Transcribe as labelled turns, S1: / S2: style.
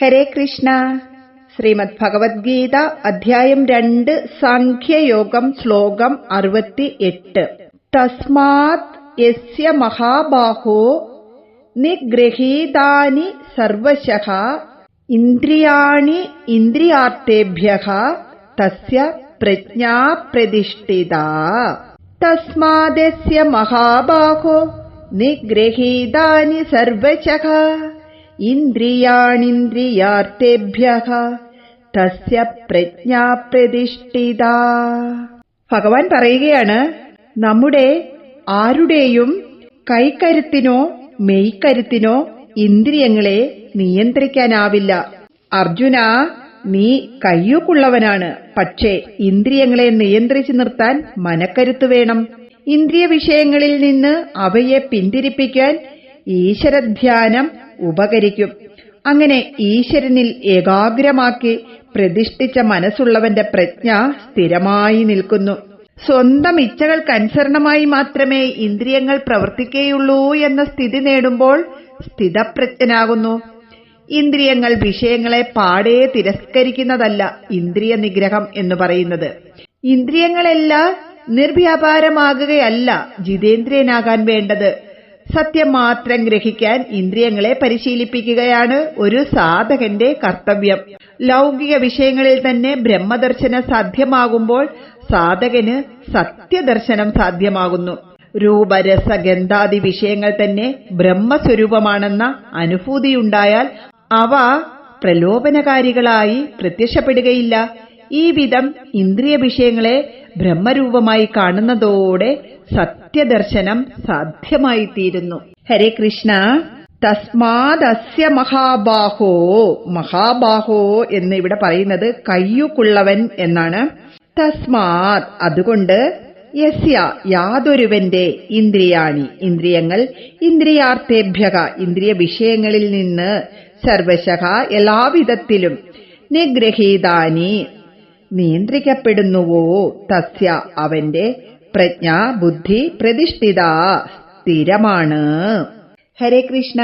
S1: ഹരേ കൃഷ്ണ. ശ്രീമദ് ഭഗവത്ഗീത അധ്യായം 2 സാഖ്യയോഗം ശ്ലോകം 68. തസ്മാത് യസ്യ മഹാബാഹോ നിഗൃഹീതാനി സർവശഃ ഇന്ദ്രിയാണി ഇന്ദ്രിയാർത്ഥേഭ്യഃ തസ്യ പ്രജ്ഞാ പ്രതിഷ്ഠിതാ. തസ്മാദസ്യ മഹാബാഹോ നിഗൃഹീതാനി സർവശഃ ഇന്ദ്രിയാണിന്ദ്രിയാർത്ഥേഭ്യഃ തസ്യ പ്രജ്ഞാ പ്രതിഷ്ഠിതാ. ഭഗവാൻ പറയുകയാണ്, നമ്മുടെ ആരുടെയും കൈക്കരുത്തിനോ മെയ്ക്കരുത്തിനോ ഇന്ദ്രിയങ്ങളെ നിയന്ത്രിക്കാനാവില്ല. അർജുന, നീ കയ്യൂക്കുള്ളവനാണ്, പക്ഷേ ഇന്ദ്രിയങ്ങളെ നിയന്ത്രിച്ചു നിർത്താൻ മനക്കരുത്ത് വേണം. ഇന്ദ്രിയ വിഷയങ്ങളിൽ നിന്ന് അവയെ പിന്തിരിപ്പിക്കാൻ ഈശ്വരധ്യാനം ഉപകരിക്കും. അങ്ങനെ ഈശ്വരനിൽ ഏകാഗ്രമാക്കി പ്രതിഷ്ഠിച്ച മനസ്സുള്ളവന്റെ പ്രജ്ഞ സ്ഥിരമായി നിൽക്കുന്നു. സ്വന്തം ഇച്ഛകൾക്കനുസരണമായി മാത്രമേ ഇന്ദ്രിയങ്ങൾ പ്രവർത്തിക്കുകയുള്ളൂ എന്ന സ്ഥിതി നേടുമ്പോൾ സ്ഥിതപ്രജ്ഞനാകുന്നു. ഇന്ദ്രിയങ്ങൾ വിഷയങ്ങളെ പാടെ തിരസ്കരിക്കുന്നതല്ല ഇന്ദ്രിയ നിഗ്രഹം എന്ന് പറയുന്നത്. ഇന്ദ്രിയങ്ങളെല്ലാം നിർവ്യാപാരമാകുകയല്ല ജിതേന്ദ്രിയനാകാൻ വേണ്ടത്. സത്യം മാത്രം ഗ്രഹിക്കാൻ ഇന്ദ്രിയങ്ങളെ പരിശീലിപ്പിക്കുകയാണ് ഒരു സാധകന്റെ കർത്തവ്യം. ലൗകിക വിഷയങ്ങളിൽ തന്നെ ബ്രഹ്മദർശനം സാധ്യമാകുമ്പോൾ സാധകന് സത്യദർശനം സാധ്യമാകുന്നു. രൂപരസഗന്ധാദി വിഷയങ്ങൾ തന്നെ ബ്രഹ്മസ്വരൂപമാണെന്ന അനുഭൂതിയുണ്ടായാൽ അവ പ്രലോഭനകാരികളായി പ്രത്യക്ഷപ്പെടുകയില്ല. ഈ വിധം ഇന്ദ്രിയ വിഷയങ്ങളെ ബ്രഹ്മരൂപമായി കാണുന്നതോടെ സത്യദർശനം സാധ്യമായിത്തീരുന്നു. ഹരേ കൃഷ്ണ. തസ്മാദസ്യ മഹാബാഹോ, മഹാബാഹോ എന്ന് ഇവിടെ പറയുന്നത് കയ്യൂക്കുള്ളവൻ എന്നാണ്. തസ്മാത് അതുകൊണ്ട്, യസ്യ യാതൊരുവന്റെ, ഇന്ദ്രിയാണി ഇന്ദ്രിയങ്ങൾ, ഇന്ദ്രിയാർത്ഥേഭ്യഃ ഇന്ദ്രിയ വിഷയങ്ങളിൽ നിന്ന്, സർവശഃ എല്ലാവിധത്തിലും, നിഗ്രഹീതാനി നിയന്ത്രിക്കപ്പെടുന്നുവോ, തസ്യ അവന്റെ, പ്രജ്ഞ ബുദ്ധി പ്രതിഷ്ഠിത സ്ഥിരമാണ്. ഹരേ കൃഷ്ണ.